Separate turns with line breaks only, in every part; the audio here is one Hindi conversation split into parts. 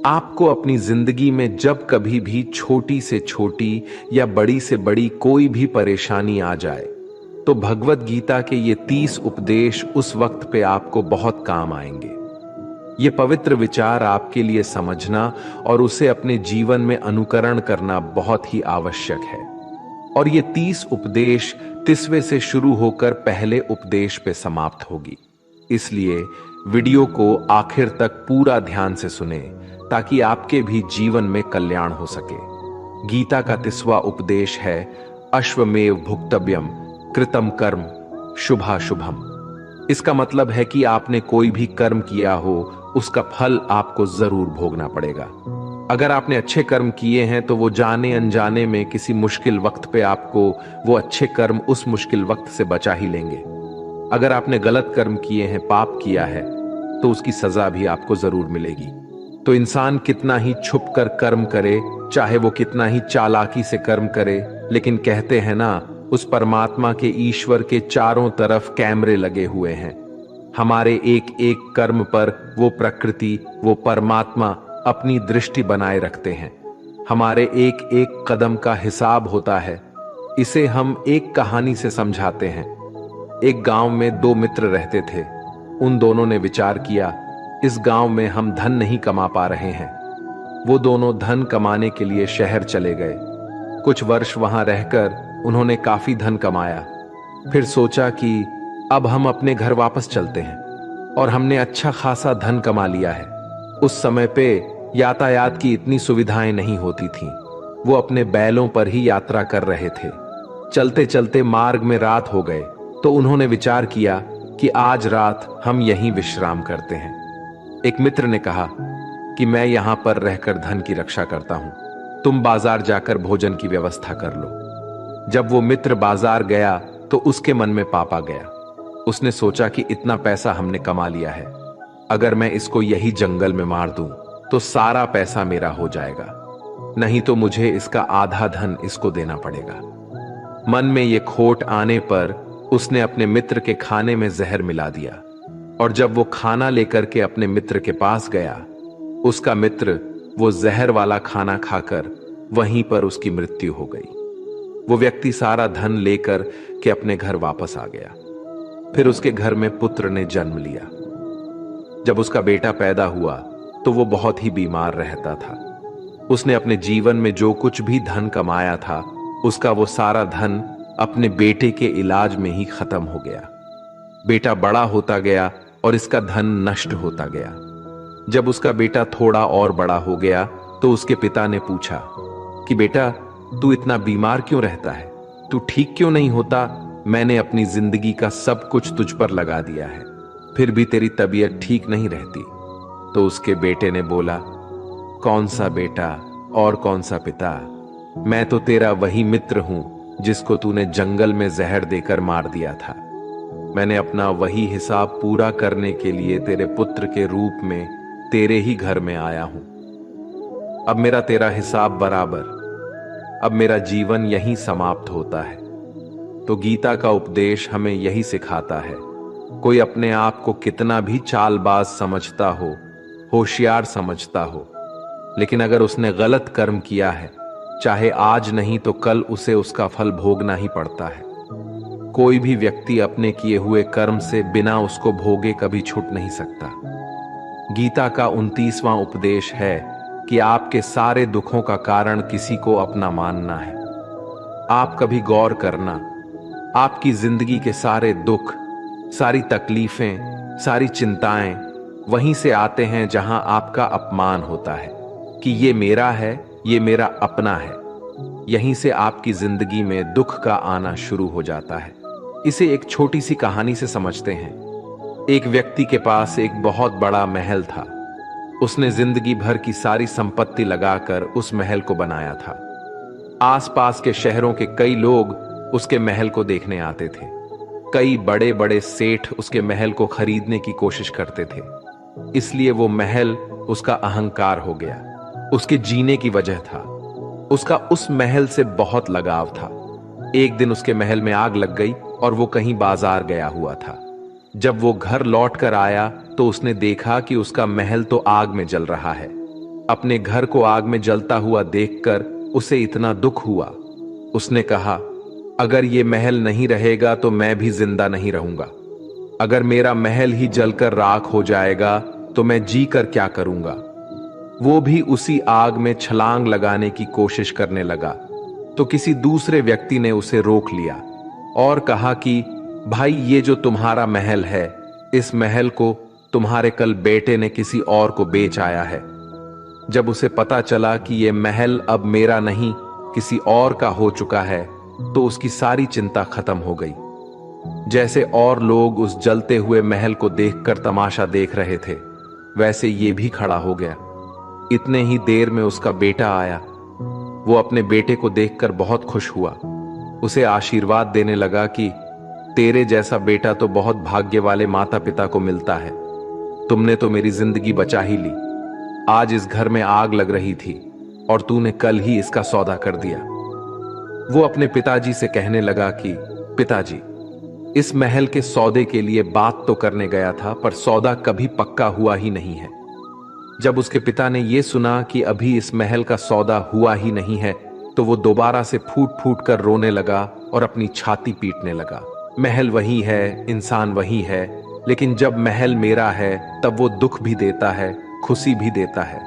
आपको अपनी जिंदगी में जब कभी भी छोटी से छोटी या बड़ी से बड़ी कोई भी परेशानी आ जाए तो भगवत गीता के ये 30 उपदेश उस वक्त पे आपको बहुत काम आएंगे। ये पवित्र विचार आपके लिए समझना और उसे अपने जीवन में अनुकरण करना बहुत ही आवश्यक है। और ये 30 उपदेश 30वें से शुरू होकर पहले उपदेश पे समाप्त होगी। इसलिए वीडियो को आखिर तक पूरा ध्यान से सुने ताकि आपके भी जीवन में कल्याण हो सके। गीता का 30वां उपदेश है अश्वमेव भुक्तव्यम कृतम कर्म शुभाशुभम। इसका मतलब है कि आपने कोई भी कर्म किया हो उसका फल आपको जरूर भोगना पड़ेगा। अगर आपने अच्छे कर्म किए हैं तो वो जाने अनजाने में किसी मुश्किल वक्त पे आपको वो अच्छे कर्म उस मुश्किल वक्त से बचा ही लेंगे। अगर आपने गलत कर्म किए हैं, पाप किया है, तो उसकी सजा भी आपको जरूर मिलेगी। तो इंसान कितना ही छुप कर कर्म करे, चाहे वो कितना ही चालाकी से कर्म करे, लेकिन कहते हैं ना, उस परमात्मा के ईश्वर के चारों तरफ कैमरे लगे हुए हैं। हमारे एक एक कर्म पर वो प्रकृति, वो परमात्मा अपनी दृष्टि बनाए रखते हैं। हमारे एक एक कदम का हिसाब होता है। इसे हम एक कहानी से समझाते हैं। एक गांव में 2 मित्र रहते थे। उन दोनों ने विचार किया, इस गांव में हम धन नहीं कमा पा रहे हैं। वो दोनों धन कमाने के लिए शहर चले गए। कुछ वर्ष वहां रहकर उन्होंने काफी धन कमाया। फिर सोचा कि अब हम अपने घर वापस चलते हैं, और हमने अच्छा खासा धन कमा लिया है। उस समय पे यातायात की इतनी सुविधाएं नहीं होती थीं। वो अपने बैलों पर ही यात्रा कर रहे थे। चलते चलते मार्ग में रात हो गए तो उन्होंने विचार किया कि आज रात हम यहीं विश्राम करते हैं। एक मित्र ने कहा कि मैं यहां पर रहकर धन की रक्षा करता हूं, तुम बाजार जाकर भोजन की व्यवस्था कर लो। जब वो मित्र बाजार गया तो उसके मन में पाप आ गया। उसने सोचा कि इतना पैसा हमने कमा लिया है, अगर मैं इसको यही जंगल में मार दूं तो सारा पैसा मेरा हो जाएगा, नहीं तो मुझे इसका आधा धन इसको देना पड़ेगा। मन में ये खोट आने पर उसने अपने मित्र के खाने में जहर मिला दिया, और जब वो खाना लेकर के अपने मित्र के पास गया, उसका मित्र वो जहर वाला खाना खाकर वहीं पर उसकी मृत्यु हो गई। वो व्यक्ति सारा धन लेकर के अपने घर वापस आ गया। फिर उसके घर में पुत्र ने जन्म लिया। जब उसका बेटा पैदा हुआ तो वो बहुत ही बीमार रहता था। उसने अपने जीवन में जो कुछ भी धन कमाया था उसका वो सारा धन अपने बेटे के इलाज में ही खत्म हो गया। बेटा बड़ा होता गया और इसका धन नष्ट होता गया। जब उसका बेटा थोड़ा और बड़ा हो गया तो उसके पिता ने पूछा कि बेटा, तू इतना बीमार क्यों रहता है? तू ठीक क्यों नहीं होता? मैंने अपनी जिंदगी का सब कुछ तुझ पर लगा दिया है, फिर भी तेरी तबीयत ठीक नहीं रहती। तो उसके बेटे ने बोला, कौन सा बेटा और कौन सा पिता? मैं तो तेरा वही मित्र हूं जिसको तूने जंगल में जहर देकर मार दिया था। मैंने अपना वही हिसाब पूरा करने के लिए तेरे पुत्र के रूप में तेरे ही घर में आया हूं। अब मेरा तेरा हिसाब बराबर। अब मेरा जीवन यहीं समाप्त होता है। तो गीता का उपदेश हमें यही सिखाता है, कोई अपने आप को कितना भी चालबाज समझता हो, होशियार समझता हो, लेकिन अगर उसने गलत कर्म किया है, चाहे आज नहीं तो कल उसे उसका फल भोगना ही पड़ता है। कोई भी व्यक्ति अपने किए हुए कर्म से बिना उसको भोगे कभी छूट नहीं सकता। गीता का 29वां उपदेश है कि आपके सारे दुखों का कारण किसी को अपना मानना है। आप कभी गौर करना, आपकी जिंदगी के सारे दुख, सारी तकलीफें, सारी चिंताएं वहीं से आते हैं जहां आपका अपमान होता है कि ये मेरा है, ये मेरा अपना है। यहीं से आपकी जिंदगी में दुख का आना शुरू हो जाता है। इसे एक छोटी सी कहानी से समझते हैं। एक व्यक्ति के पास एक बहुत बड़ा महल था। उसने जिंदगी भर की सारी संपत्ति लगाकर उस महल को बनाया था। आसपास के शहरों के कई लोग उसके महल को देखने आते थे। कई बड़े बड़े सेठ उसके महल को खरीदने की कोशिश करते थे। इसलिए वो महल उसका अहंकार हो गया, उसके जीने की वजह था। उसका उस महल से बहुत लगाव था। एक दिन उसके महल में आग लग गई और वो कहीं बाजार गया हुआ था। जब वो घर लौट कर आया तो उसने देखा कि उसका महल तो आग में जल रहा है। अपने घर को आग में जलता हुआ देखकर उसे इतना दुख हुआ। उसने कहा, अगर ये महल नहीं रहेगा तो मैं भी जिंदा नहीं रहूंगा। अगर मेरा महल ही जलकर राख हो जाएगा तो मैं जी कर क्या करूंगा। वो भी उसी आग में छलांग लगाने की कोशिश करने लगा तो किसी दूसरे व्यक्ति ने उसे रोक लिया और कहा कि भाई, ये जो तुम्हारा महल है, इस महल को तुम्हारे कल बेटे ने किसी और को बेच आया है। जब उसे पता चला कि ये महल अब मेरा नहीं किसी और का हो चुका है तो उसकी सारी चिंता खत्म हो गई। जैसे और लोग उस जलते हुए महल को देखकर तमाशा देख रहे थे, वैसे ये भी खड़ा हो गया। इतने ही देर में उसका बेटा आया। वो अपने बेटे को देखकर बहुत खुश हुआ। उसे आशीर्वाद देने लगा कि तेरे जैसा बेटा तो बहुत भाग्य वाले माता पिता को मिलता है। तुमने तो मेरी जिंदगी बचा ही ली। आज इस घर में आग लग रही थी और तूने कल ही इसका सौदा कर दिया। वो अपने पिताजी से कहने लगा कि पिताजी, इस महल के सौदे के लिए बात तो करने गया था, पर सौदा कभी पक्का हुआ ही नहीं है। जब उसके पिता ने यह सुना कि अभी इस महल का सौदा हुआ ही नहीं है तो वो दोबारा से फूट फूट कर रोने लगा और अपनी छाती पीटने लगा। महल वही है, इंसान वही है, लेकिन जब महल मेरा है तब वो दुख भी देता है, खुशी भी देता है।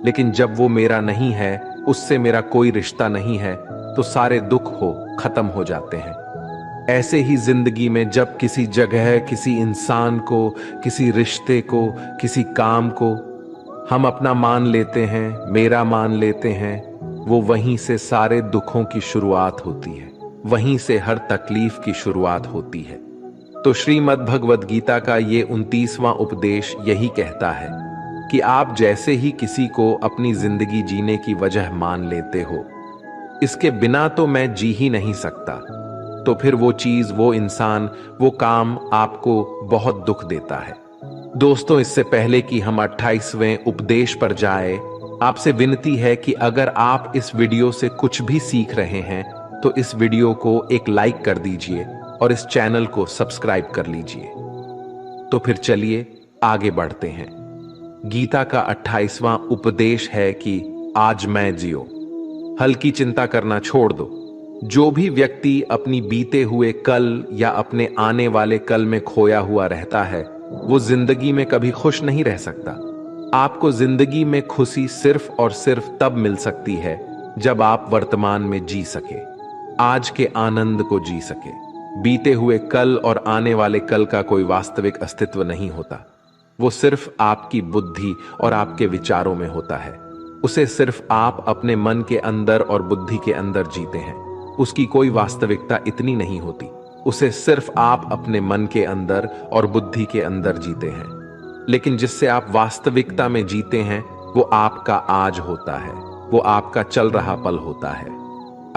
लेकिन जब वो मेरा नहीं है, उससे मेरा कोई रिश्ता नहीं है, तो सारे दुख खत्म हो जाते हैं। ऐसे ही जिंदगी में जब किसी जगह, किसी इंसान को, किसी रिश्ते को, किसी काम को हम अपना मान लेते हैं, मेरा मान लेते हैं, वो वहीं से सारे दुखों की शुरुआत होती है, वहीं से हर तकलीफ की शुरुआत होती है। तो श्रीमद् भगवद गीता का ये 29वां उपदेश यही कहता है कि आप जैसे ही किसी को अपनी जिंदगी जीने की वजह मान लेते हो, इसके बिना तो मैं जी ही नहीं सकता, तो फिर वो चीज, वो इंसान, वो काम आपको बहुत दुख देता है। दोस्तों, इससे पहले कि हम 28वें उपदेश पर जाए, आपसे विनती है कि अगर आप इस वीडियो से कुछ भी सीख रहे हैं तो इस वीडियो को एक लाइक कर दीजिए और इस चैनल को सब्सक्राइब कर लीजिए। तो फिर चलिए आगे बढ़ते हैं। गीता का 28वां उपदेश है कि आज मैं जियो। हल्की चिंता करना छोड़ दो। जो भी व्यक्ति अपनी बीते हुए कल या अपने आने वाले कल में खोया हुआ रहता है, वो जिंदगी में कभी खुश नहीं रह सकता। आपको जिंदगी में खुशी सिर्फ और सिर्फ तब मिल सकती है जब आप वर्तमान में जी सके, आज के आनंद को जी सके। बीते हुए कल और आने वाले कल का कोई वास्तविक अस्तित्व नहीं होता। वो सिर्फ आपकी बुद्धि और आपके विचारों में होता है। उसे सिर्फ आप अपने मन के अंदर और बुद्धि के अंदर जीते हैं। उसकी कोई वास्तविकता इतनी नहीं होती। उसे सिर्फ आप अपने मन के अंदर और बुद्धि के अंदर जीते हैं। लेकिन जिससे आप वास्तविकता में जीते हैं, वो आपका आज होता है, वो आपका चल रहा पल होता है।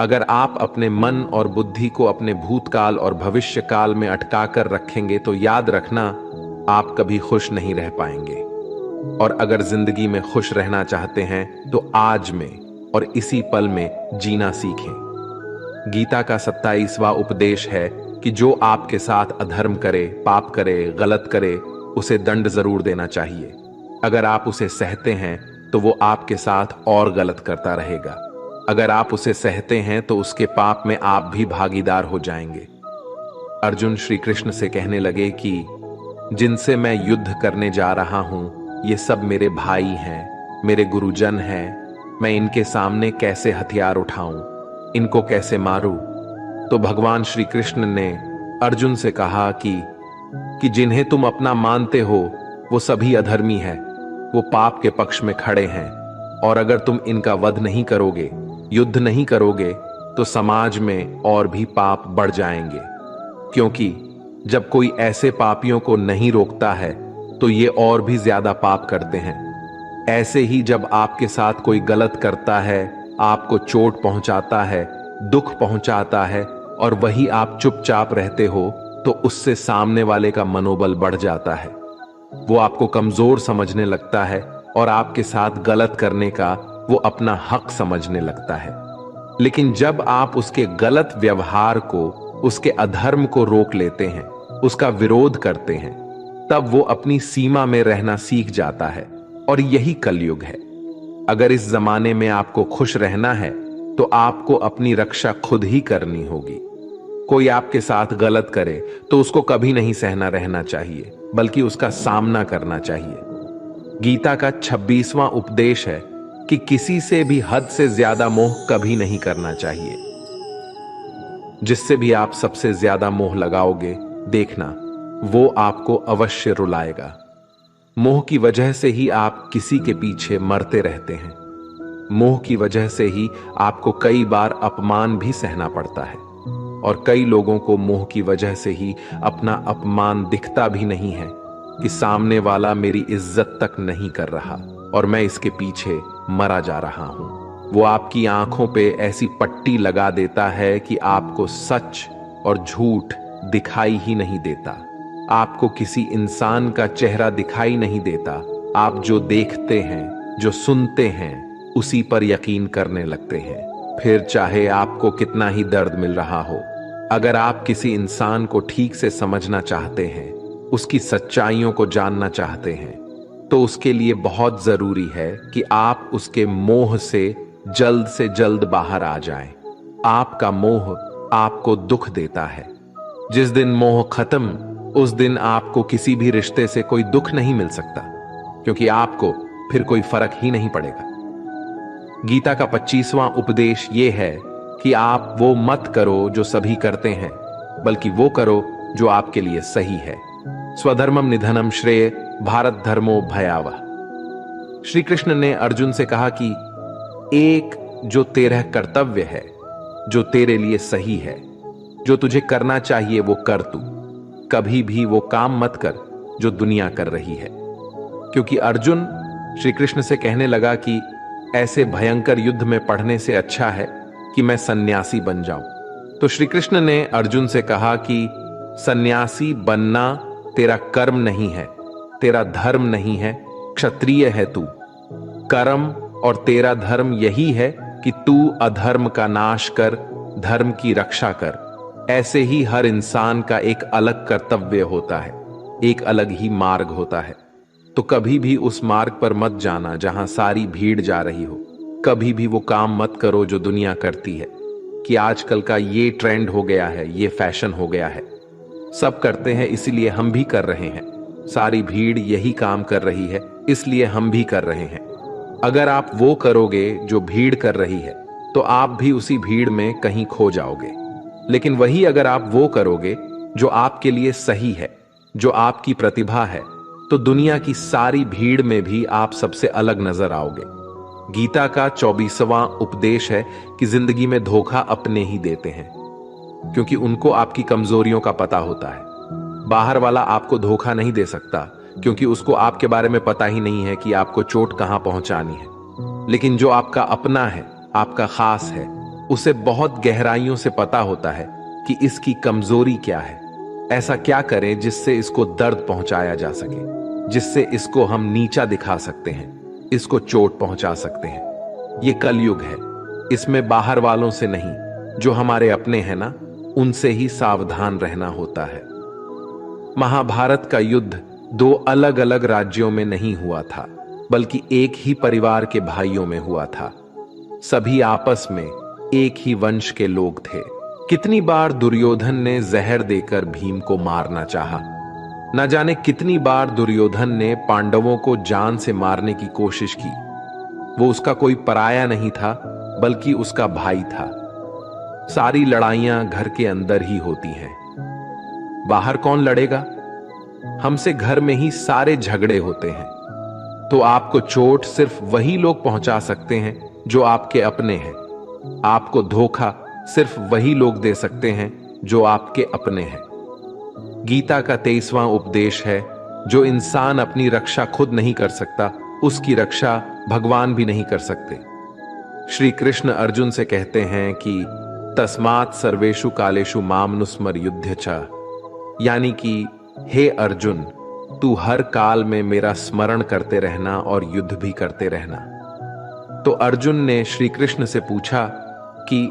अगर आप अपने मन और बुद्धि को अपने भूतकाल और भविष्य काल में अटका कर रखेंगे तो याद रखना, आप कभी खुश नहीं रह पाएंगे। और अगर जिंदगी में खुश रहना चाहते हैं तो आज में और इसी पल में जीना सीखें। गीता का 27वां उपदेश है कि जो आपके साथ अधर्म करे, पाप करे, गलत करे, उसे दंड जरूर देना चाहिए। अगर आप उसे सहते हैं तो वो आपके साथ और गलत करता रहेगा। अगर आप उसे सहते हैं तो उसके पाप में आप भी भागीदार हो जाएंगे। अर्जुन श्री कृष्ण से कहने लगे कि जिनसे मैं युद्ध करने जा रहा हूं, ये सब मेरे भाई हैं, मेरे गुरुजन हैं। मैं इनके सामने कैसे हथियार उठाऊं, इनको कैसे मारूं? तो भगवान श्री कृष्ण ने अर्जुन से कहा कि जिन्हें तुम अपना मानते हो वो सभी अधर्मी हैं, वो पाप के पक्ष में खड़े हैं। और अगर तुम इनका वध नहीं करोगे, युद्ध नहीं करोगे, तो समाज में और भी पाप बढ़ जाएंगे। क्योंकि जब कोई ऐसे पापियों को नहीं रोकता है तो ये और भी ज्यादा पाप करते हैं। ऐसे ही जब आपके साथ कोई गलत करता है, आपको चोट पहुंचाता है, दुख पहुंचाता है, और वही आप चुपचाप रहते हो, तो उससे सामने वाले का मनोबल बढ़ जाता है। वो आपको कमजोर समझने लगता है और आपके साथ गलत करने का वो अपना हक समझने लगता है। लेकिन जब आप उसके गलत व्यवहार को, उसके अधर्म को रोक लेते हैं, उसका विरोध करते हैं, तब वो अपनी सीमा में रहना सीख जाता है। और यही कलयुग है। अगर इस जमाने में आपको खुश रहना है तो आपको अपनी रक्षा खुद ही करनी होगी। कोई आपके साथ गलत करे तो उसको कभी नहीं सहना रहना चाहिए, बल्कि उसका सामना करना चाहिए। गीता का 26वां उपदेश है कि किसी से भी हद से ज्यादा मोह कभी नहीं करना चाहिए। जिससे भी आप सबसे ज्यादा मोह लगाओगे, देखना वो आपको अवश्य रुलाएगा। मोह की वजह से ही आप किसी के पीछे मरते रहते हैं। मोह की वजह से ही आपको कई बार अपमान भी सहना पड़ता है, और कई लोगों को मोह की वजह से ही अपना अपमान दिखता भी नहीं है कि सामने वाला मेरी इज्जत तक नहीं कर रहा और मैं इसके पीछे मरा जा रहा हूं। वो आपकी आंखों पे ऐसी पट्टी लगा देता है कि आपको सच और झूठ दिखाई ही नहीं देता। आपको किसी इंसान का चेहरा दिखाई नहीं देता। आप जो देखते हैं, जो सुनते हैं, उसी पर यकीन करने लगते हैं, फिर चाहे आपको कितना ही दर्द मिल रहा हो। अगर आप किसी इंसान को ठीक से समझना चाहते हैं, उसकी सच्चाइयों को जानना चाहते हैं, तो उसके लिए बहुत जरूरी है कि आप उसके मोह से जल्द बाहर आ जाएं। आपका मोह आपको दुख देता है। जिस दिन मोह खत्म, उस दिन आपको किसी भी रिश्ते से कोई दुख नहीं मिल सकता, क्योंकि आपको फिर कोई फर्क ही नहीं पड़ेगा। गीता का 25वां उपदेश यह है कि आप वो मत करो जो सभी करते हैं, बल्कि वो करो जो आपके लिए सही है। स्वधर्मम निधनम श्रेय भारत धर्मो भयावह। श्री कृष्ण ने अर्जुन से कहा कि एक जो तेरा कर्तव्य है, जो तेरे लिए सही है, जो तुझे करना चाहिए वो कर तू। कभी भी वो काम मत कर जो दुनिया कर रही है। क्योंकि अर्जुन श्री कृष्ण से कहने लगा कि ऐसे भयंकर युद्ध में पढ़ने से अच्छा है कि मैं सन्यासी बन जाऊं। तो श्री कृष्ण ने अर्जुन से कहा कि सन्यासी बनना तेरा कर्म नहीं है, तेरा धर्म नहीं है, क्षत्रिय है तू। कर्म और तेरा धर्म यही है कि तू अधर्म का नाश कर, धर्म की रक्षा कर। ऐसे ही हर इंसान का एक अलग कर्तव्य होता है, एक अलग ही मार्ग होता है। तो कभी भी उस मार्ग पर मत जाना जहां सारी भीड़ जा रही हो। कभी भी वो काम मत करो जो दुनिया करती है, कि आजकल का ये ट्रेंड हो गया है, ये फैशन हो गया है, सब करते हैं इसलिए हम भी कर रहे हैं। सारी भीड़ यही काम कर रही है इसलिए हम भी कर रहे हैं। अगर आप वो करोगे जो भीड़ कर रही है, तो आप भी उसी भीड़ में कहीं खो जाओगे। लेकिन वही अगर आप वो करोगे जो आपके लिए सही है, जो आपकी प्रतिभा है, तो दुनिया की सारी भीड़ में भी आप सबसे अलग नजर आओगे। गीता का 24वां उपदेश है कि जिंदगी में धोखा अपने ही देते हैं, क्योंकि उनको आपकी कमजोरियों का पता होता है। बाहर वाला आपको धोखा नहीं दे सकता, क्योंकि उसको आपके बारे में पता ही नहीं है कि आपको चोट कहां पहुंचानी है। लेकिन जो आपका अपना है, आपका खास है, उसे बहुत गहराइयों से पता होता है कि इसकी कमजोरी क्या है। ऐसा क्या करें जिससे इसको दर्द पहुंचाया जा सके, जिससे इसको हम नीचा दिखा सकते हैं, इसको चोट पहुंचा सकते हैं। ये कलयुग है, इसमें बाहर वालों से नहीं, जो हमारे अपने हैं ना, उनसे ही सावधान रहना होता है। महाभारत का युद्ध दो अलग अलग राज्यों में नहीं हुआ था, बल्कि एक ही परिवार के भाइयों में हुआ था। सभी आपस में एक ही वंश के लोग थे। कितनी बार दुर्योधन ने जहर देकर भीम को मारना चाहा। न जाने कितनी बार दुर्योधन ने पांडवों को जान से मारने की कोशिश की। वो उसका कोई पराया नहीं था, बल्कि उसका भाई था। सारी लड़ाइयां घर के अंदर ही होती हैं। बाहर कौन लड़ेगा? हमसे घर में ही सारे झगड़े होते हैं। तो आपको चोट सिर्फ वही लोग पहुंचा सकते हैं जो आपके अपने हैं। आपको धोखा सिर्फ वही लोग दे सकते हैं जो आपके अपने हैं। गीता का 23वां उपदेश है, जो इंसान अपनी रक्षा खुद नहीं कर सकता, उसकी रक्षा भगवान भी नहीं कर सकते। श्री कृष्ण अर्जुन से कहते हैं कि तस्मात् सर्वेषु कालेषु मामनुस्मर युध्य च, यानी कि हे अर्जुन, तू हर काल में मेरा स्मरण करते रहना और युद्ध भी करते रहना। तो अर्जुन ने श्री कृष्ण से पूछा कि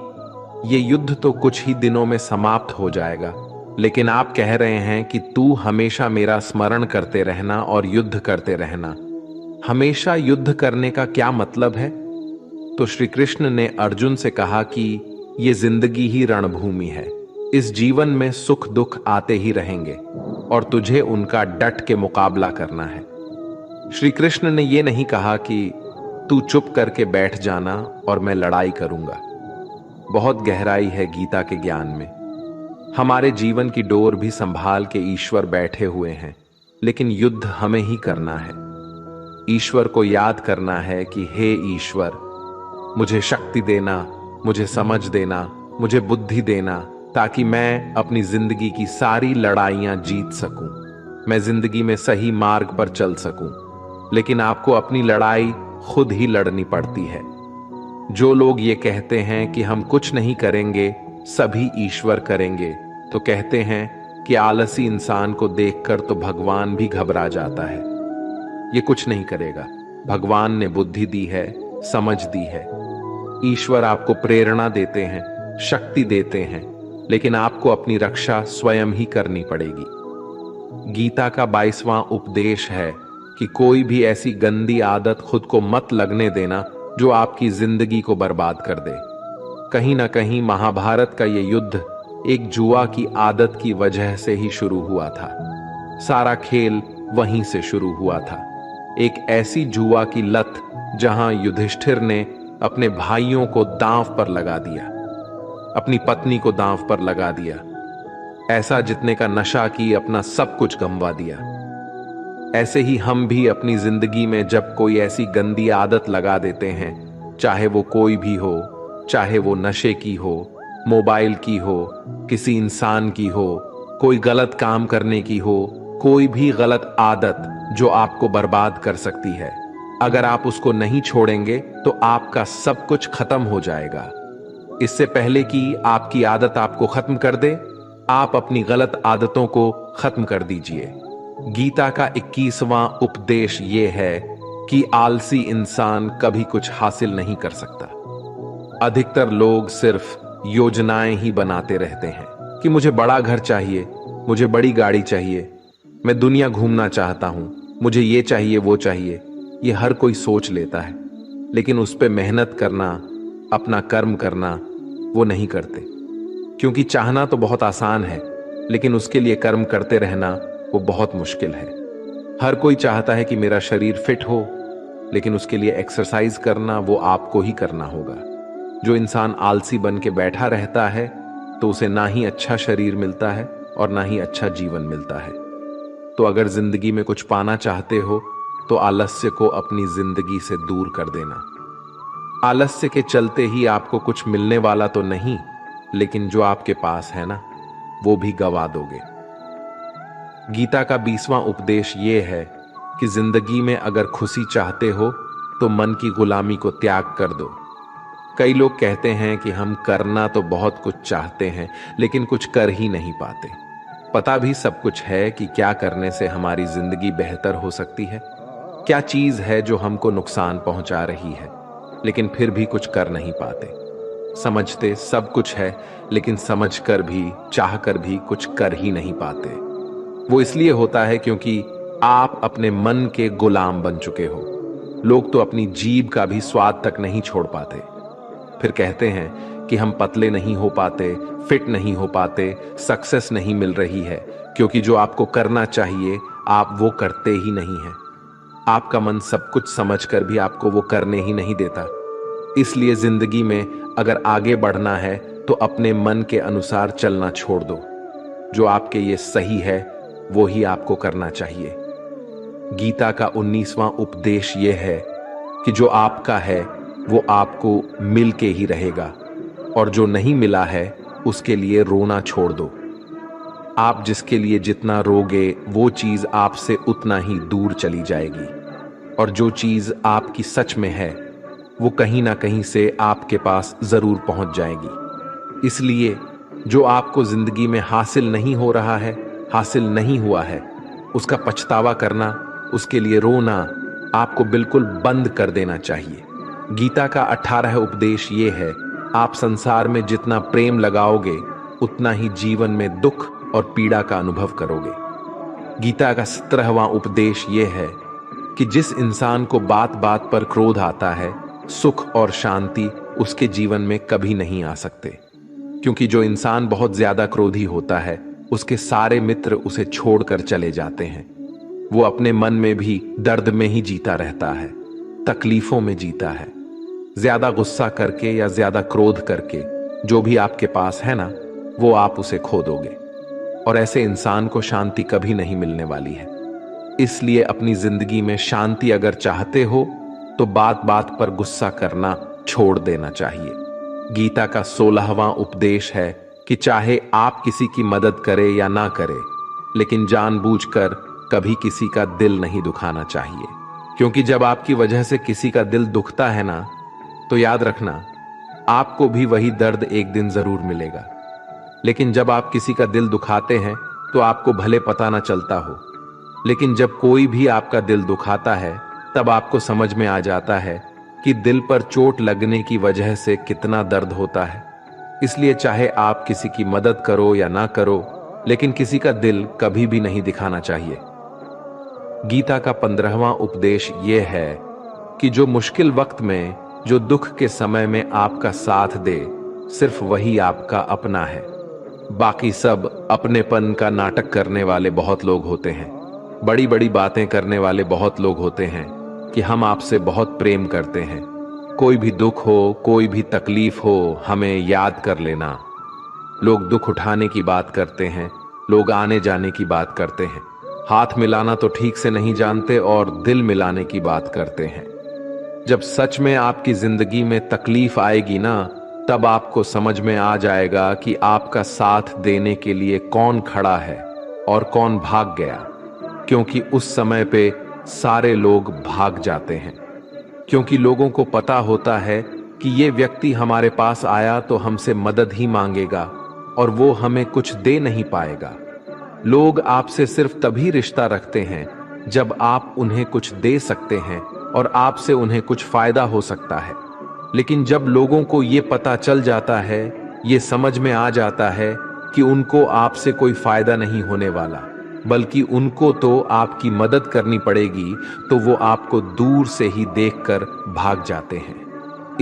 ये युद्ध तो कुछ ही दिनों में समाप्त हो जाएगा, लेकिन आप कह रहे हैं कि तू हमेशा मेरा स्मरण करते रहना और युद्ध करते रहना। हमेशा युद्ध करने का क्या मतलब है? तो श्री कृष्ण ने अर्जुन से कहा कि ये जिंदगी ही रणभूमि है। इस जीवन में सुख दुख आते ही रहेंगे और तुझे उनका डट के मुकाबला करना है। श्री कृष्ण ने यह नहीं कहा कि तू चुप करके बैठ जाना और मैं लड़ाई करूंगा। बहुत गहराई है गीता के ज्ञान में। हमारे जीवन की डोर भी संभाल के ईश्वर बैठे हुए हैं, लेकिन युद्ध हमें ही करना है। ईश्वर को याद करना है कि हे ईश्वर, मुझे शक्ति देना, मुझे समझ देना, मुझे बुद्धि देना, ताकि मैं अपनी जिंदगी की सारी लड़ाइयां जीत सकूं, मैं जिंदगी में सही मार्ग पर चल सकूं। लेकिन आपको अपनी लड़ाई खुद ही लड़नी पड़ती है। जो लोग ये कहते हैं कि हम कुछ नहीं करेंगे, सभी ईश्वर करेंगे, तो कहते हैं कि आलसी इंसान को देखकर तो भगवान भी घबरा जाता है। ये कुछ नहीं करेगा। भगवान ने बुद्धि दी है, समझ दी है। ईश्वर आपको प्रेरणा देते हैं, शक्ति देते हैं, लेकिन आपको अपनी रक्षा स्वयं ही करनी पड़ेगी। गीता का 22वां उपदेश है कि कोई भी ऐसी गंदी आदत खुद को मत लगने देना जो आपकी जिंदगी को बर्बाद कर दे। कहीं ना कहीं महाभारत का यह युद्ध एक जुआ की आदत की वजह से ही शुरू हुआ था। सारा खेल वहीं से शुरू हुआ था। एक ऐसी जुआ की लत जहां युधिष्ठिर ने अपने भाइयों को दांव पर लगा दिया, अपनी पत्नी को दांव पर लगा दिया, ऐसा जितने का नशा की अपना सब कुछ गंवा दिया। ऐसे ही हम भी अपनी जिंदगी में जब कोई ऐसी गंदी आदत लगा देते हैं, चाहे वो कोई भी हो, चाहे वो नशे की हो, मोबाइल की हो, किसी इंसान की हो, कोई गलत काम करने की हो, कोई भी गलत आदत जो आपको बर्बाद कर सकती है, अगर आप उसको नहीं छोड़ेंगे तो आपका सब कुछ खत्म हो जाएगा। इससे पहले कि आपकी आदत आपको खत्म कर दे, आप अपनी गलत आदतों को खत्म कर दीजिए। गीता का 21वां उपदेश यह है कि आलसी इंसान कभी कुछ हासिल नहीं कर सकता। अधिकतर लोग सिर्फ योजनाएं ही बनाते रहते हैं कि मुझे बड़ा घर चाहिए, मुझे बड़ी गाड़ी चाहिए, मैं दुनिया घूमना चाहता हूं, मुझे ये चाहिए वो चाहिए। ये हर कोई सोच लेता है, लेकिन उस पर मेहनत करना, अपना कर्म करना वो नहीं करते। क्योंकि चाहना तो बहुत आसान है, लेकिन उसके लिए कर्म करते रहना वो बहुत मुश्किल है। हर कोई चाहता है कि मेरा शरीर फिट हो, लेकिन उसके लिए एक्सरसाइज करना वो आपको ही करना होगा। जो इंसान आलसी बन के बैठा रहता है तो उसे ना ही अच्छा शरीर मिलता है और ना ही अच्छा जीवन मिलता है। तो अगर जिंदगी में कुछ पाना चाहते हो तो आलस्य को अपनी जिंदगी से दूर कर देना। आलस्य के चलते ही आपको कुछ मिलने वाला तो नहीं, लेकिन जो आपके पास है ना, वो भी गवा दोगे। गीता का 20वां उपदेश ये है कि जिंदगी में अगर खुशी चाहते हो तो मन की गुलामी को त्याग कर दो। कई लोग कहते हैं कि हम करना तो बहुत कुछ चाहते हैं, लेकिन कुछ कर ही नहीं पाते। पता भी सब कुछ है कि क्या करने से हमारी जिंदगी बेहतर हो सकती है, क्या चीज है जो हमको नुकसान पहुंचा रही है, लेकिन फिर भी कुछ कर नहीं पाते। समझते सब कुछ है, लेकिन समझकर भी, चाहकर भी कुछ कर ही नहीं पाते। वो इसलिए होता है क्योंकि आप अपने मन के गुलाम बन चुके हो। लोग तो अपनी जीभ का भी स्वाद तक नहीं छोड़ पाते। फिर कहते हैं कि हम पतले नहीं हो पाते, फिट नहीं हो पाते, सक्सेस नहीं मिल रही है, क्योंकि जो आपको करना चाहिए आप वो करते ही नहीं हैं। आपका मन सब कुछ समझकर भी आपको वो करने ही नहीं देता। इसलिए जिंदगी में अगर आगे बढ़ना है तो अपने मन के अनुसार चलना छोड़ दो। जो आपके ये सही है वो ही आपको करना चाहिए। गीता का 19वां उपदेश ये है कि जो आपका है वो आपको मिल के ही रहेगा, और जो नहीं मिला है उसके लिए रोना छोड़ दो। आप जिसके लिए जितना रोगे वो चीज आपसे उतना ही दूर चली जाएगी, और जो चीज आपकी सच में है वो कहीं ना कहीं से आपके पास जरूर पहुंच जाएगी। इसलिए जो आपको जिंदगी में हासिल नहीं हो रहा है, हासिल नहीं हुआ है, उसका पछतावा करना, उसके लिए रोना आपको बिल्कुल बंद कर देना चाहिए। गीता का 18 उपदेश ये है, आप संसार में जितना प्रेम लगाओगे उतना ही जीवन में दुख और पीड़ा का अनुभव करोगे। गीता का 17वां उपदेश ये है कि जिस इंसान को बात बात पर क्रोध आता है, सुख और शांति उसके जीवन में कभी नहीं आ सकते। क्योंकि जो इंसान बहुत ज्यादा क्रोधी होता है, उसके सारे मित्र उसे छोड़कर चले जाते हैं। वो अपने मन में भी दर्द में ही जीता रहता है, तकलीफों में जीता है। ज्यादा गुस्सा करके या ज्यादा क्रोध करके जो भी आपके पास है ना, वो आप उसे खो दोगे। और ऐसे इंसान को शांति कभी नहीं मिलने वाली है। इसलिए अपनी जिंदगी में शांति अगर चाहते हो तो बात बात पर गुस्सा करना छोड़ देना चाहिए। गीता का 16वां उपदेश है कि चाहे आप किसी की मदद करें या ना करें, लेकिन जानबूझकर कभी किसी का दिल नहीं दुखाना चाहिए। क्योंकि जब आपकी वजह से किसी का दिल दुखता है ना, तो याद रखना आपको भी वही दर्द एक दिन जरूर मिलेगा। लेकिन जब आप किसी का दिल दुखाते हैं तो आपको भले पता ना चलता हो, लेकिन जब कोई भी आपका दिल दुखाता है तब आपको समझ में आ जाता है कि दिल पर चोट लगने की वजह से कितना दर्द होता है। इसलिए चाहे आप किसी की मदद करो या ना करो, लेकिन किसी का दिल कभी भी नहीं दिखाना चाहिए। गीता का 15वां उपदेश यह है कि जो मुश्किल वक्त में, जो दुख के समय में आपका साथ दे, सिर्फ वही आपका अपना है। बाकी सब अपनेपन का नाटक करने वाले बहुत लोग होते हैं। बड़ी बड़ी बातें करने वाले बहुत लोग होते हैं कि हम आपसे बहुत प्रेम करते हैं। कोई भी दुख हो, कोई भी तकलीफ हो, हमें याद कर लेना। लोग दुख उठाने की बात करते हैं, लोग आने जाने की बात करते हैं, हाथ मिलाना तो ठीक से नहीं जानते और दिल मिलाने की बात करते हैं। जब सच में आपकी जिंदगी में तकलीफ आएगी ना, तब आपको समझ में आ जाएगा कि आपका साथ देने के लिए कौन खड़ा है और कौन भाग गया। क्योंकि उस समय पे सारे लोग भाग जाते हैं। क्योंकि लोगों को पता होता है कि ये व्यक्ति हमारे पास आया तो हमसे मदद ही मांगेगा और वो हमें कुछ दे नहीं पाएगा। लोग आपसे सिर्फ तभी रिश्ता रखते हैं जब आप उन्हें कुछ दे सकते हैं और आपसे उन्हें कुछ फायदा हो सकता है। लेकिन जब लोगों को ये पता चल जाता है, ये समझ में आ जाता है कि उनको आपसे कोई फायदा नहीं होने वाला, बल्कि उनको तो आपकी मदद करनी पड़ेगी, तो वो आपको दूर से ही देखकर भाग जाते हैं।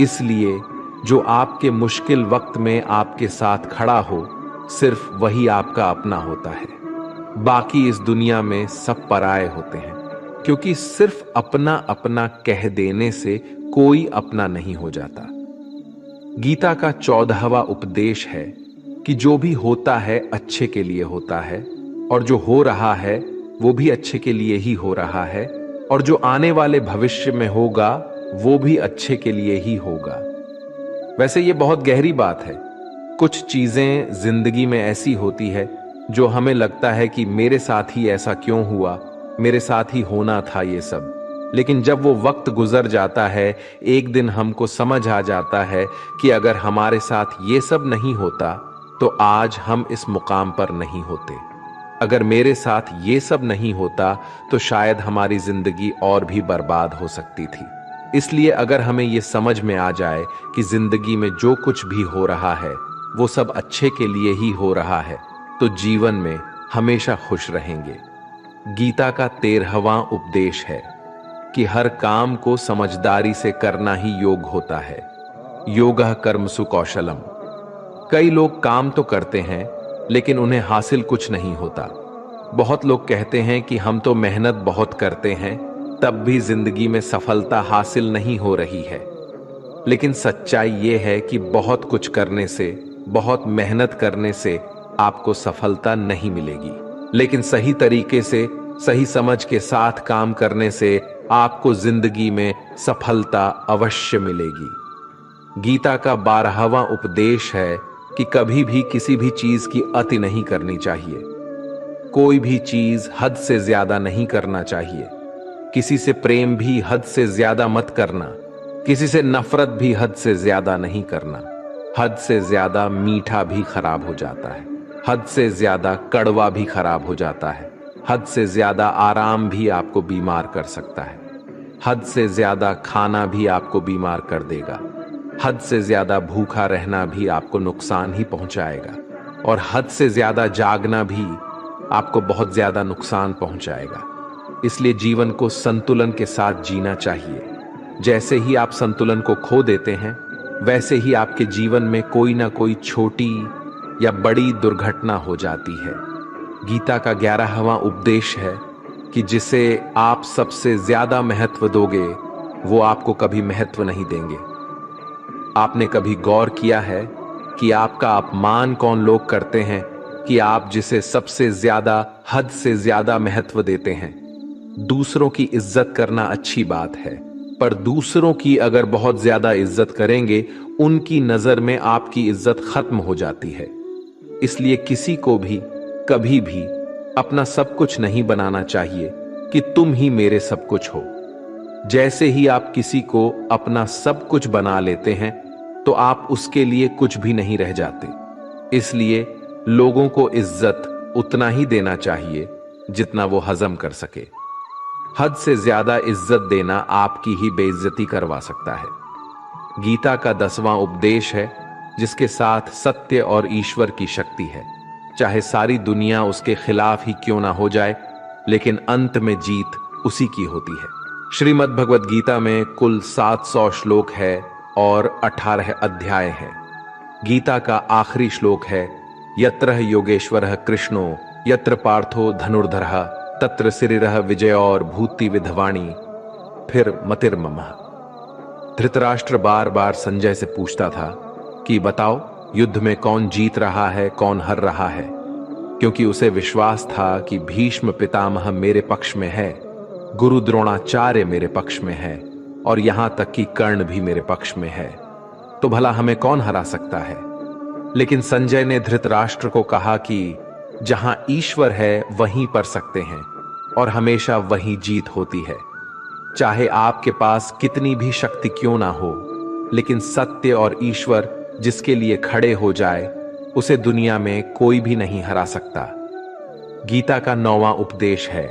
इसलिए जो आपके मुश्किल वक्त में आपके साथ खड़ा हो, सिर्फ वही आपका अपना होता है। बाकी इस दुनिया में सब पराये होते हैं। क्योंकि सिर्फ अपना अपना कह देने से कोई अपना नहीं हो जाता। गीता का 14वां उपदेश है कि जो भी होता है अच्छे के लिए होता है, और जो हो रहा है वो भी अच्छे के लिए ही हो रहा है, और जो आने वाले भविष्य में होगा वो भी अच्छे के लिए ही होगा। वैसे ये बहुत गहरी बात है। कुछ चीजें जिंदगी में ऐसी होती है जो हमें लगता है कि मेरे साथ ही ऐसा क्यों हुआ, मेरे साथ ही होना था ये सब। लेकिन जब वो वक्त गुजर जाता है, एक दिन हमको समझ आ जाता है कि अगर हमारे साथ ये सब नहीं होता तो आज हम इस मुकाम पर नहीं होते। अगर मेरे साथ ये सब नहीं होता तो शायद हमारी जिंदगी और भी बर्बाद हो सकती थी। इसलिए अगर हमें ये समझ में आ जाए कि जिंदगी में जो कुछ भी हो रहा है वो सब अच्छे के लिए ही हो रहा है, तो जीवन में हमेशा खुश रहेंगे। गीता का 13वां उपदेश है कि हर काम को समझदारी से करना ही योग होता है। योगः कर्मसु कौशलम। कई लोग काम तो करते हैं लेकिन उन्हें हासिल कुछ नहीं होता। बहुत लोग कहते हैं कि हम तो मेहनत बहुत करते हैं, तब भी जिंदगी में सफलता हासिल नहीं हो रही है। लेकिन सच्चाई ये है कि बहुत कुछ करने से, बहुत मेहनत करने से आपको सफलता नहीं मिलेगी, लेकिन सही तरीके से, सही समझ के साथ काम करने से आपको जिंदगी में सफलता अवश्य मिलेगी। गीता का 12वां उपदेश है कि कभी भी किसी भी चीज की अति नहीं करनी चाहिए। कोई भी चीज हद से ज्यादा नहीं करना चाहिए। किसी से प्रेम भी हद से ज्यादा मत करना। किसी से नफरत भी हद से ज्यादा नहीं करना। हद से ज्यादा मीठा भी खराब हो जाता है। हद से ज्यादा कड़वा भी खराब हो जाता है। हद से ज्यादा आराम भी आपको बीमार कर सकता है। हद से ज्यादा खाना भी आपको बीमार कर देगा। हद से ज्यादा भूखा रहना भी आपको नुकसान ही पहुंचाएगा, और हद से ज्यादा जागना भी आपको बहुत ज्यादा नुकसान पहुंचाएगा। इसलिए जीवन को संतुलन के साथ जीना चाहिए। जैसे ही आप संतुलन को खो देते हैं, वैसे ही आपके जीवन में कोई ना कोई छोटी या बड़ी दुर्घटना हो जाती है। गीता का 11वां उपदेश है कि जिसे आप सबसे ज्यादा महत्व दोगे, वो आपको कभी महत्व नहीं देंगे। आपने कभी गौर किया है कि आपका अपमान कौन लोग करते हैं कि आप जिसे सबसे ज्यादा, हद से ज्यादा महत्व देते हैं? दूसरों की इज्जत करना अच्छी बात है, पर दूसरों की अगर बहुत ज्यादा इज्जत करेंगे, उनकी नजर में आपकी इज्जत खत्म हो जाती है। इसलिए किसी को भी कभी भी अपना सब कुछ नहीं बनाना चाहिए कि तुम ही मेरे सब कुछ हो। जैसे ही आप किसी को अपना सब कुछ बना लेते हैं, तो आप उसके लिए कुछ भी नहीं रह जाते। इसलिए लोगों को इज्जत उतना ही देना चाहिए जितना वो हजम कर सके। हद से ज्यादा इज्जत देना आपकी ही बेइज्जती करवा सकता है। गीता का 10वां उपदेश है जिसके साथ सत्य और ईश्वर की शक्ति है। चाहे सारी दुनिया उसके खिलाफ ही क्यों ना हो जाए, लेकिन अंत में जीत उसी की होती है। श्रीमद् भगवद गीता में कुल 700 श्लोक है और 18 अध्याय हैं। गीता का आखिरी श्लोक है, यत्र योगेश्वरः कृष्णो यत्र पार्थो धनुर्धरः तत्र सिरिरः विजयोर भूति विधवाणी फिर मतिर्ममः। धृतराष्ट्र बार बार संजय से पूछता था कि बताओ, युद्ध में कौन जीत रहा है, कौन हार रहा है, क्योंकि उसे विश्वास था कि भीष्म पितामह मेरे पक्ष में है, गुरु द्रोणाचार्य मेरे पक्ष में है और यहां तक कि कर्ण भी मेरे पक्ष में है, तो भला हमें कौन हरा सकता है। लेकिन संजय ने धृतराष्ट्र को कहा कि जहां ईश्वर है वहीं पर सकते हैं और हमेशा वहीं जीत होती है। चाहे आपके पास कितनी भी शक्ति क्यों ना हो, लेकिन सत्य और ईश्वर जिसके लिए खड़े हो जाए, उसे दुनिया में कोई भी नहीं हरा सकता। गीता का 9वां उपदेश है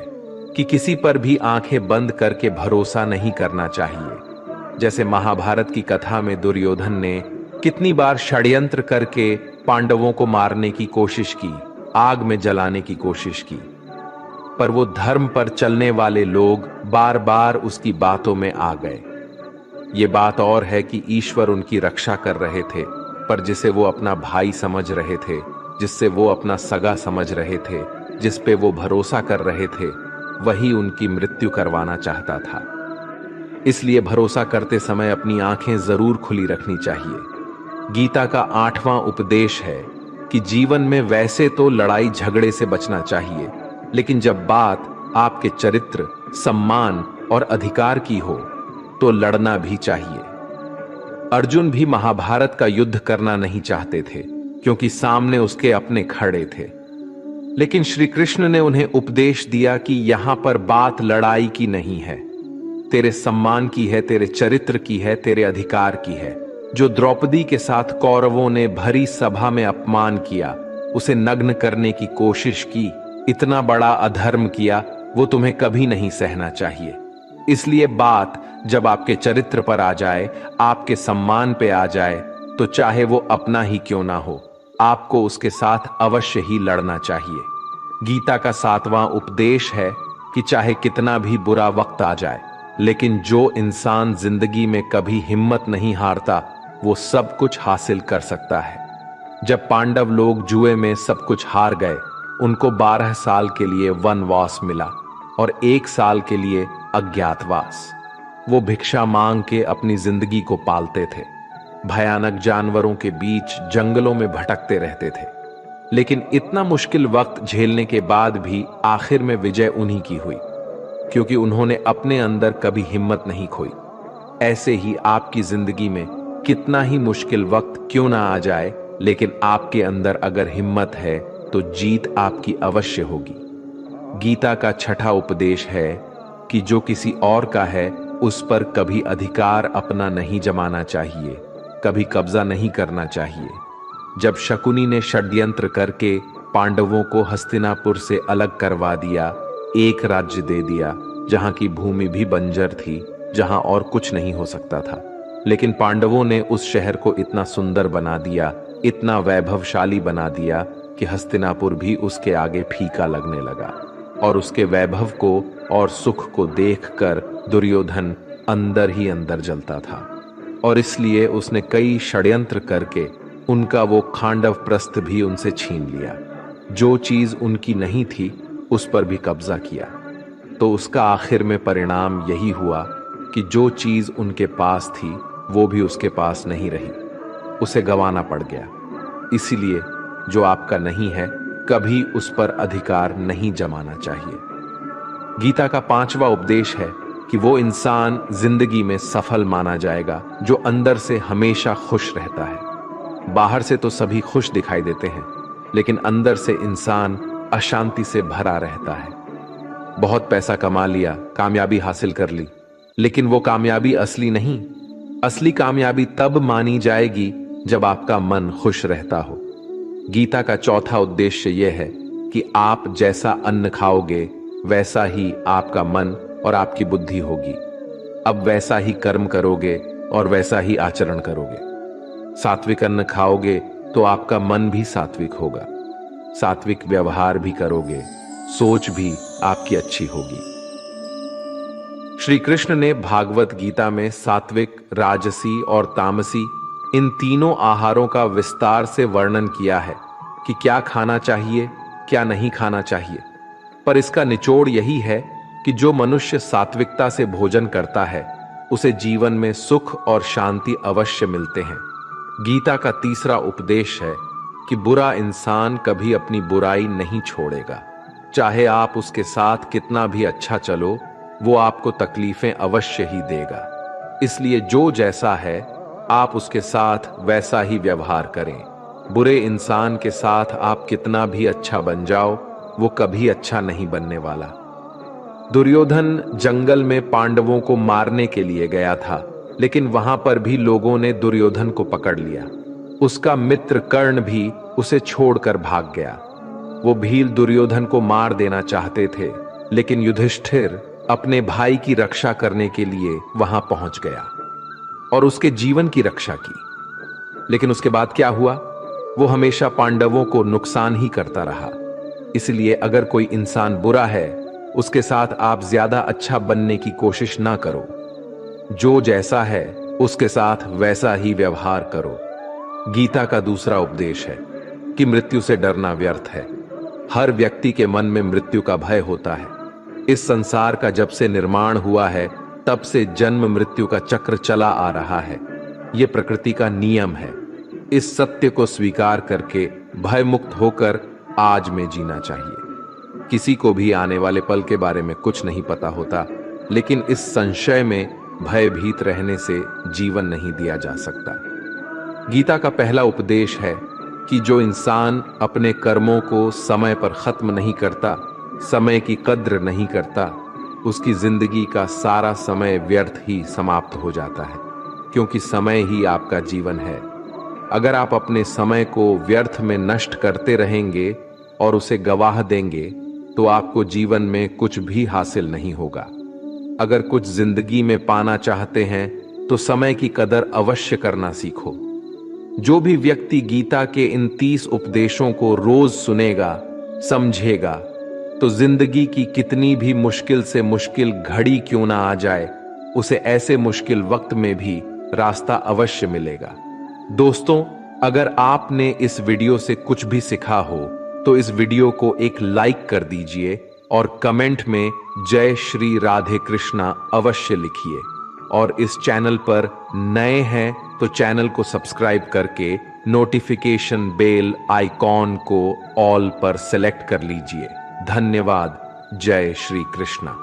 कि किसी पर भी आंखें बंद करके भरोसा नहीं करना चाहिए। जैसे महाभारत की कथा में दुर्योधन ने कितनी बार षड्यंत्र करके पांडवों को मारने की कोशिश की, आग में जलाने की कोशिश की, पर वो धर्म पर चलने वाले लोग बार बार उसकी बातों में आ गए। ये बात और है कि ईश्वर उनकी रक्षा कर रहे थे, पर जिसे वो अपना भाई समझ रहे थे, जिससे वो अपना सगा समझ रहे थे, जिस पे वो भरोसा कर रहे थे, वही उनकी मृत्यु करवाना चाहता था। इसलिए भरोसा करते समय अपनी आंखें जरूर खुली रखनी चाहिए। गीता का 8वां उपदेश है कि जीवन में वैसे तो लड़ाई झगड़े से बचना चाहिए, लेकिन जब बात आपके चरित्र, सम्मान और अधिकार की हो, तो लड़ना भी चाहिए। अर्जुन भी महाभारत का युद्ध करना नहीं चाहते थे, क्योंकि सामने उसके अपने खड़े थे। लेकिन श्री कृष्ण ने उन्हें उपदेश दिया कि यहां पर बात लड़ाई की नहीं है, तेरे सम्मान की है, तेरे चरित्र की है, तेरे अधिकार की है। जो द्रौपदी के साथ कौरवों ने भरी सभा में अपमान किया, उसे नग्न करने की कोशिश की, इतना बड़ा अधर्म किया, वो तुम्हें कभी नहीं सहना चाहिए। इसलिए बात जब आपके चरित्र पर आ जाए, आपके सम्मान पे आ जाए, तो चाहे वो अपना ही क्यों ना हो, आपको उसके साथ अवश्य ही लड़ना चाहिए। गीता का 7वां उपदेश है कि चाहे कितना भी बुरा वक्त आ जाए, लेकिन जो इंसान जिंदगी में कभी हिम्मत नहीं हारता, वो सब कुछ हासिल कर सकता है। जब पांडव लोग जुए में सब कुछ हार गए, उनको 12 साल के लिए वनवास मिला और 1 साल के लिए अज्ञातवास। वो भिक्षा मांग के अपनी जिंदगी को पालते थे, भयानक जानवरों के बीच जंगलों में भटकते रहते थे। लेकिन इतना मुश्किल वक्त झेलने के बाद भी आखिर में विजय उन्हीं की हुई, क्योंकि उन्होंने अपने अंदर कभी हिम्मत नहीं खोई। ऐसे ही आपकी जिंदगी में कितना ही मुश्किल वक्त क्यों ना आ जाए, लेकिन आपके अंदर अगर हिम्मत है तो जीत आपकी अवश्य होगी। गीता का 6ठा उपदेश है कि जो किसी और का है, उस पर कभी अधिकार अपना नहीं जमाना चाहिए, कभी कब्जा नहीं करना चाहिए। जब शकुनी ने षड्यंत्र करके पांडवों को हस्तिनापुर से अलग करवा दिया, एक राज्य दे दिया जहां की भूमि भी बंजर थी, जहां और कुछ नहीं हो सकता था, लेकिन पांडवों ने उस शहर को इतना सुंदर बना दिया, इतना वैभवशाली बना दिया कि हस्तिनापुर भी उसके आगे फीका लगने लगा और उसके वैभव को और सुख को देखकर दुर्योधन अंदर ही अंदर जलता था और इसलिए उसने कई षड्यंत्र करके उनका वो खांडव प्रस्थ भी उनसे छीन लिया। जो चीज उनकी नहीं थी उस पर भी कब्जा किया। तो उसका आखिर में परिणाम यही हुआ कि जो चीज उनके पास थी वो भी उसके पास नहीं रही, उसे गंवाना पड़ गया। इसीलिए जो आपका नहीं है कभी उस पर अधिकार नहीं जमाना चाहिए। गीता का 5वां उपदेश है कि वो इंसान जिंदगी में सफल माना जाएगा जो अंदर से हमेशा खुश रहता है। बाहर से तो सभी खुश दिखाई देते हैं, लेकिन अंदर से इंसान अशांति से भरा रहता है। बहुत पैसा कमा लिया, कामयाबी हासिल कर ली, लेकिन वो कामयाबी असली नहीं। असली कामयाबी तब मानी जाएगी जब आपका मन खुश रहता हो। गीता का 4था उद्देश्य यह है कि आप जैसा अन्न खाओगे वैसा ही आपका मन और आपकी बुद्धि होगी। अब वैसा ही कर्म करोगे और वैसा ही आचरण करोगे। सात्विक अन्न खाओगे तो आपका मन भी सात्विक होगा, सात्विक व्यवहार भी करोगे, सोच भी आपकी अच्छी होगी। श्री कृष्ण ने भागवत गीता में सात्विक, राजसी और तामसी इन तीनों आहारों का विस्तार से वर्णन किया है कि क्या खाना चाहिए, क्या नहीं खाना चाहिए। पर इसका निचोड़ यही है कि जो मनुष्य सात्विकता से भोजन करता है उसे जीवन में सुख और शांति अवश्य मिलते हैं। गीता का 3रा उपदेश है कि बुरा इंसान कभी अपनी बुराई नहीं छोड़ेगा। चाहे आप उसके साथ कितना भी अच्छा चलो, वो आपको तकलीफें अवश्य ही देगा। इसलिए जो जैसा है आप उसके साथ वैसा ही व्यवहार करें। बुरे इंसान के साथ आप कितना भी अच्छा बन जाओ, वो कभी अच्छा नहीं बनने वाला। दुर्योधन जंगल में पांडवों को मारने के लिए गया था, लेकिन वहां पर भी लोगों ने दुर्योधन को पकड़ लिया। उसका मित्र कर्ण भी उसे छोड़कर भाग गया। वो भील दुर्योधन को मार देना चाहते थे, लेकिन युधिष्ठिर अपने भाई की रक्षा करने के लिए वहां पहुंच गया और उसके जीवन की रक्षा की। लेकिन उसके बाद क्या हुआ? वो हमेशा पांडवों को नुकसान ही करता रहा। इसलिए अगर कोई इंसान बुरा है, उसके साथ आप ज्यादा अच्छा बनने की कोशिश ना करो। जो जैसा है उसके साथ वैसा ही व्यवहार करो। गीता का 2रा उपदेश है कि मृत्यु से डरना व्यर्थ है। हर व्यक्ति के मन में मृत्यु का भय होता है। इस संसार का जब से निर्माण हुआ है तब से जन्म मृत्यु का चक्र चला आ रहा है। यह प्रकृति का नियम है। इस सत्य को स्वीकार करके भय मुक्त होकर आज में जीना चाहिए। किसी को भी आने वाले पल के बारे में कुछ नहीं पता होता, लेकिन इस संशय में भयभीत रहने से जीवन नहीं दिया जा सकता। गीता का पहला उपदेश है कि जो इंसान अपने कर्मों को समय पर खत्म नहीं करता, समय की कद्र नहीं करता, उसकी जिंदगी का सारा समय व्यर्थ ही समाप्त हो जाता है, क्योंकि समय ही आपका जीवन है। अगर आप अपने समय को व्यर्थ में नष्ट करते रहेंगे और उसे गवाह देंगे तो आपको जीवन में कुछ भी हासिल नहीं होगा। अगर कुछ जिंदगी में पाना चाहते हैं तो समय की कदर अवश्य करना सीखो। जो भी व्यक्ति गीता के इन 30 उपदेशों को रोज सुनेगा, समझेगा, तो जिंदगी की कितनी भी मुश्किल से मुश्किल घड़ी क्यों ना आ जाए, उसे ऐसे मुश्किल वक्त में भी रास्ता अवश्य मिलेगा। दोस्तों, अगर आपने इस वीडियो से कुछ भी सीखा हो तो इस वीडियो को एक लाइक कर दीजिए और कमेंट में जय श्री राधे कृष्णा अवश्य लिखिए। और इस चैनल पर नए हैं तो चैनल को सब्सक्राइब करके नोटिफिकेशन बेल आइकॉन को ऑल पर सेलेक्ट कर लीजिए। धन्यवाद। जय श्री कृष्णा।